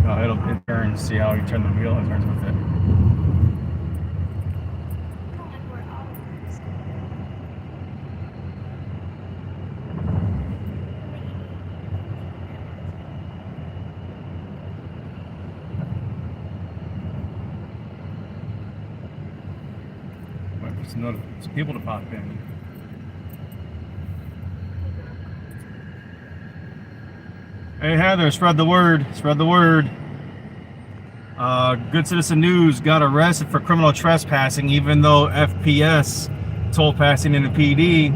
It turns. See how you turn the wheel? It turns with it. Wait for some people to pop in. Hey Heather, spread the word. Spread the word. Good Citizen News got arrested for criminal trespassing, even though FPS told Pasadena PD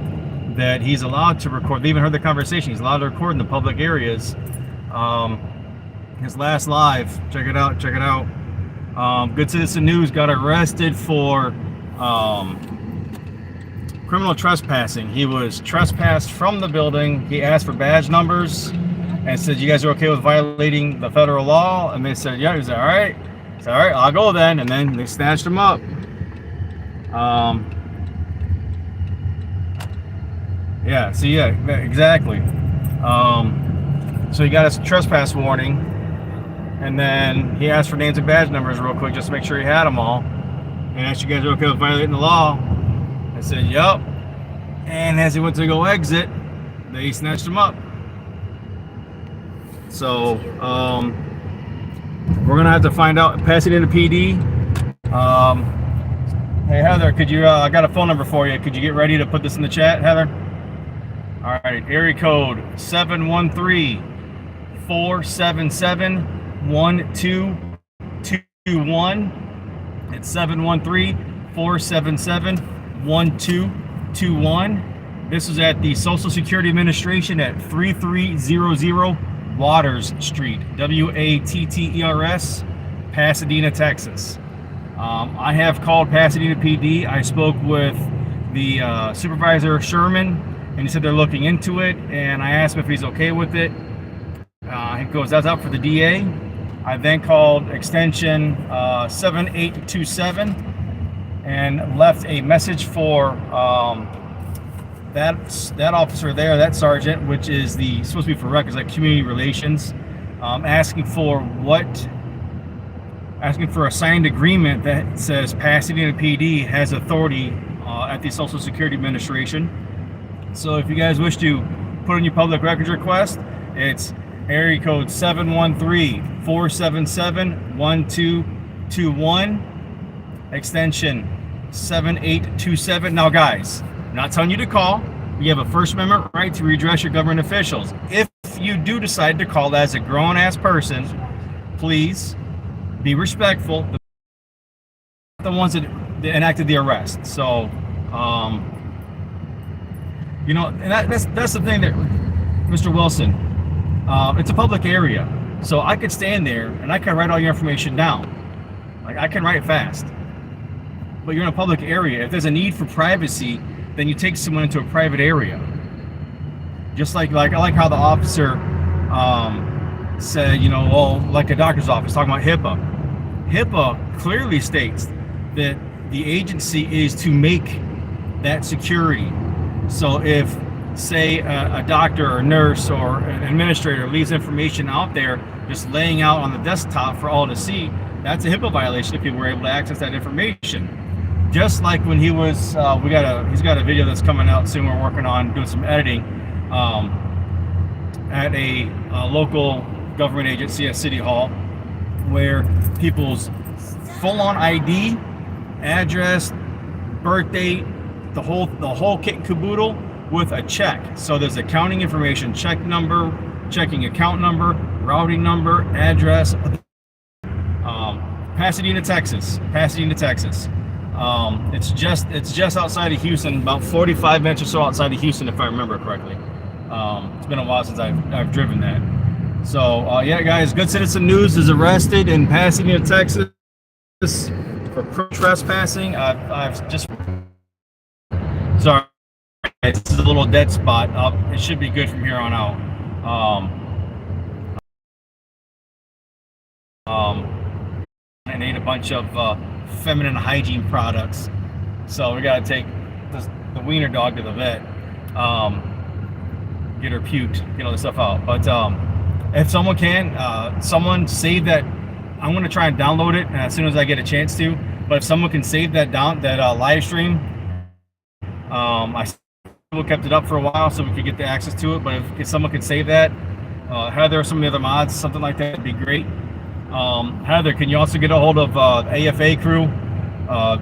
that he's allowed to record. They even heard the conversation. He's allowed to record in the public areas. His last live. Check it out. Check it out. Good Citizen News got arrested for criminal trespassing. He was trespassed from the building. He asked for badge numbers and said, "You guys are okay with violating the federal law?" And they said, "Yeah." He said, "All right." He said, "All right, I'll go then." And then they snatched him up. Yeah. See, yeah, exactly. So he got a trespass warning, and then he asked for names and badge numbers real quick just to make sure he had them all. And asked, "You guys are okay with violating the law?" I said, "Yup." And as he went to go exit, they snatched him up. So we're gonna have to find out. Pasadena PD. Hey Heather, could you? I got a phone number for you. Could you get ready to put this in the chat, Heather? All right, area code 713-477-1221. It's 713-477-1221. This is at the Social Security Administration at 3300 Waters Street, Watters, Pasadena, Texas. I have called Pasadena PD. I spoke with the supervisor, Sherman, and he said they're looking into it, and I asked him if he's okay with it. He goes, "That's out for the DA." I then called extension 7827 and left a message for that officer there, that sergeant, which is supposed to be for records, like community relations, asking for a signed agreement that says Pasadena PD has authority at the Social Security Administration. So if you guys wish to put in your public records request, it's area code 713-477-1221, extension 7827. Now guys, I'm not telling you to call. You have a First Amendment right to redress your government officials. If you do decide to call as a grown-ass person, please be respectful. The ones that enacted the arrest. So, and that's the thing that, Mr. Wilson, it's a public area. So I could stand there and I can write all your information down. Like, I can write fast. But you're in a public area. If there's a need for privacy, then you take someone into a private area. Just like I like how the officer said, like a doctor's office, talking about HIPAA. HIPAA clearly states that the agency is to make that security. So if, say, a doctor or nurse or an administrator leaves information out there just laying out on the desktop for all to see, that's a HIPAA violation if people were able to access that information. Just like when he was, he's got a video that's coming out soon. We're working on doing some editing at a local government agency at City Hall, where people's full-on ID, address, birth date, the whole kit and caboodle with a check. So there's accounting information, check number, checking account number, routing number, address. Pasadena, Texas. It's just outside of Houston, about 45 minutes or so outside of Houston, if I remember correctly. It's been a while since I've driven that. So yeah, guys, Good Citizen News is arrested in Pasadena, Texas, for trespassing. I've just sorry, this is a little dead spot. It should be good from here on out. And ate a bunch of feminine hygiene products, so we gotta take the wiener dog to the vet, get her puked, get all this stuff out. But if someone can, someone save that. I'm gonna try and download it as soon as I get a chance to. But if someone can save that live stream, I still kept it up for a while so we could get the access to it. But if someone could save that, Heather or some of the other mods, something like that would be great. Heather, can you also get a hold of AFA crew,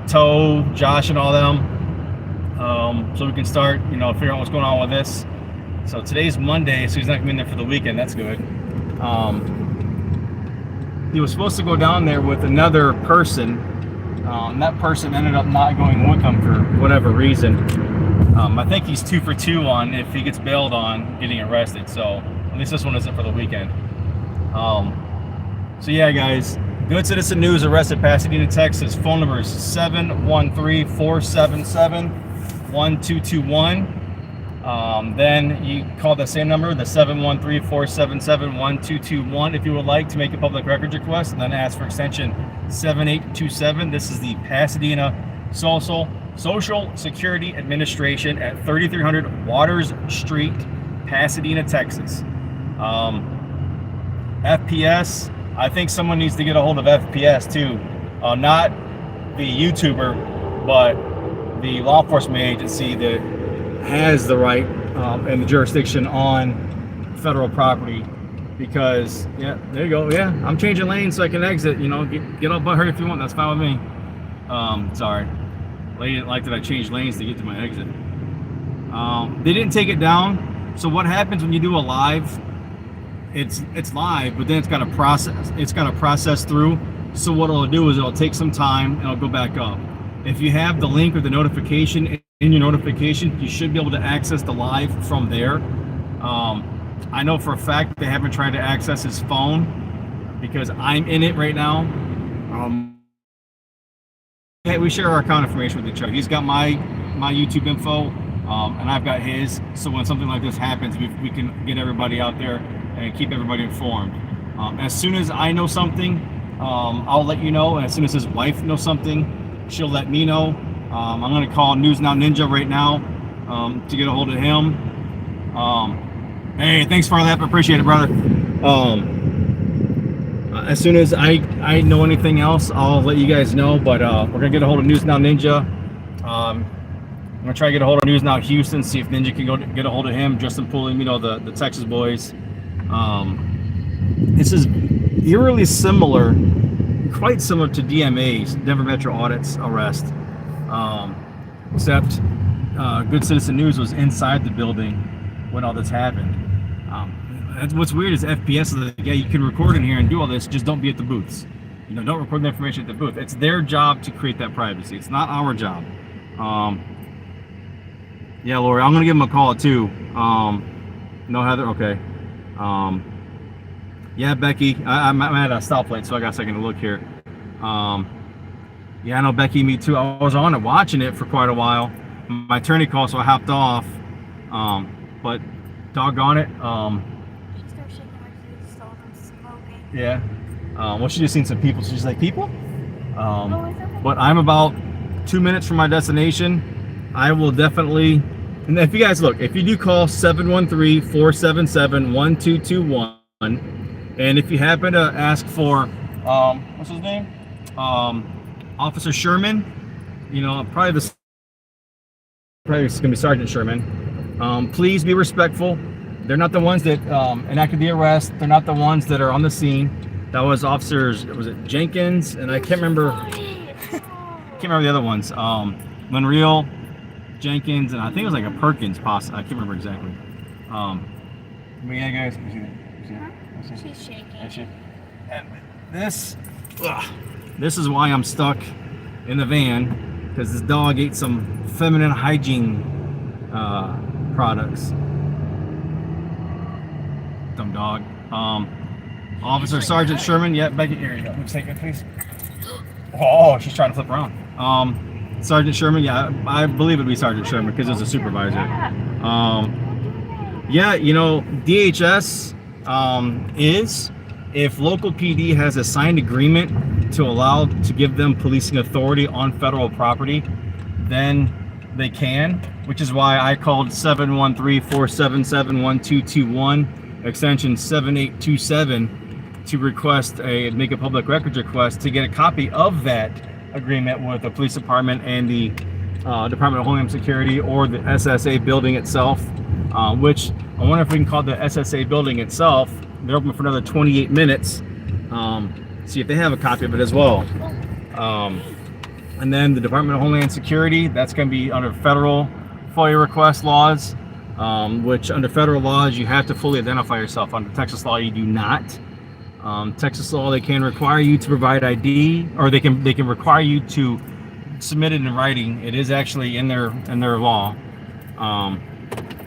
Toe, Josh, and all them, so we can start, figure out what's going on with this. So today's Monday, so he's not coming in there for the weekend. That's good. He was supposed to go down there with another person. And that person ended up not going with him for whatever reason. I think he's 2 for 2 on if he gets bailed on getting arrested. So at least this one isn't for the weekend. So yeah, guys, Good Citizen News arrested Pasadena, Texas. Phone number is 713-477-1221. Then you call the same number, the 713-477-1221, if you would like to make a public records request, and then ask for extension 7827. This is the Pasadena Social Security Administration at 3300 Waters Street, Pasadena, Texas. FPS, I think someone needs to get a hold of FPS too. Not the YouTuber, but the law enforcement agency that has the right and the jurisdiction on federal property. Because, yeah, there you go. Yeah, I'm changing lanes so I can exit. Get all butthurt if you want. That's fine with me. Sorry. Lady didn't like that I changed lanes to get to my exit. They didn't take it down. So what happens when you do a live? It's live, but then it's got to process. It's got to process through. So what it'll do is it'll take some time and it'll go back up. If you have the link or the notification in your notification, you should be able to access the live from there. I know for a fact they haven't tried to access his phone because I'm in it right now. We share our account information with each other. He's got my YouTube info, and I've got his. So when something like this happens, we can get everybody out there and keep everybody informed. As soon as I know something, I'll let you know. And as soon as his wife knows something, she'll let me know. I'm going to call News Now Ninja right now to get a hold of him. Hey, thanks for that. I appreciate it, brother. As soon as I know anything else, I'll let you guys know. But we're going to get a hold of News Now Ninja. I'm going to try to get a hold of News Now Houston, see if Ninja can go get a hold of him. Justin Pulling, the Texas boys. This is eerily similar, quite similar to DMA's, Denver Metro Audit's arrest. Except Good Citizen News was inside the building when all this happened. What's weird is FPS is like, yeah, you can record in here and do all this, just don't be at the booths. Don't record the information at the booth. It's their job to create that privacy. It's not our job. Yeah, Lori, I'm gonna give him a call too. No, Heather, okay. Yeah, Becky, I'm at a stoplight, so I got a second to look here. Yeah, I know Becky, me too. I was on it watching it for quite a while. My attorney called, so I hopped off. But doggone it. She started shaking like she saw them smoking. Yeah. Well, she just seen some people. So she's like, people? But I'm about 2 minutes from my destination. I will definitely, and if you guys look, if you do call 713-477-1221, and if you happen to ask for, what's his name? Officer Sherman, probably it's gonna be Sergeant Sherman. Please be respectful. They're not the ones that enacted the arrest. They're not the ones that are on the scene. That was officers. Was it Jenkins? And I can't remember. Can't remember the other ones. Monreal, Jenkins, and I think it was like a Perkins. I can't remember exactly. But yeah, guys. She's shaking. And this is why I'm stuck in the van, because this dog ate some feminine hygiene products. Dumb dog. Officer Sergeant Sherman. Yeah, Becky, here you go. Let's take it, please. Oh, she's trying to flip around. Sergeant Sherman. Yeah, I believe it'd be Sergeant Sherman because it's a supervisor. Yeah, DHS is, if local PD has a signed agreement to give them policing authority on federal property, then they can, which is why I called 713-477-1221 extension 7827 to request make a public records request to get a copy of that agreement with the police department and the Department of Homeland Security or the SSA building itself, which I wonder if we can call the SSA building itself. They're open for another 28 minutes. See if they have a copy of it as well. And then the Department of Homeland Security, that's going to be under federal FOIA request laws, which under federal laws, you have to fully identify yourself. Under Texas law, you do not. Texas law, they can require you to provide ID, or they can require you to submit it in writing. It is actually in their law.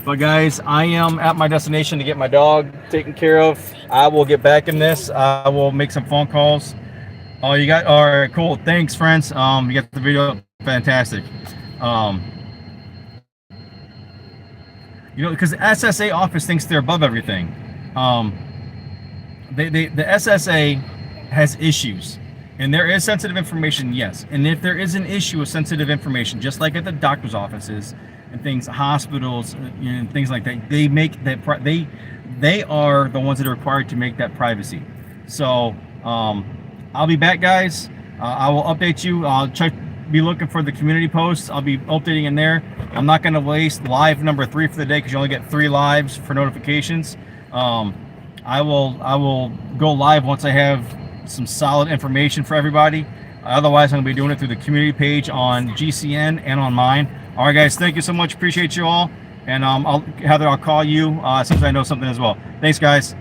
But guys, I am at my destination to get my dog taken care of. I will get back in this. I will make some phone calls. Oh, you got, all right, cool. Thanks, friends. You got the video, fantastic. You know, because the SSA office thinks they're above everything. The SSA has issues, and there is sensitive information, yes. And if there is an issue with sensitive information, just like at the doctor's offices and things, hospitals, and things like that, they make that they are the ones that are required to make that privacy. So I'll be back, guys. I will update you. I'll be looking for the community posts. I'll be updating in there. I'm not going to waste live number 3 for the day because you only get 3 lives for notifications. I will go live once I have some solid information for everybody. Otherwise, I'm going to be doing it through the community page on GCN and on mine. All right, guys, thank you so much. Appreciate you all. And Heather, I'll call you as soon as I know something as well. Thanks, guys.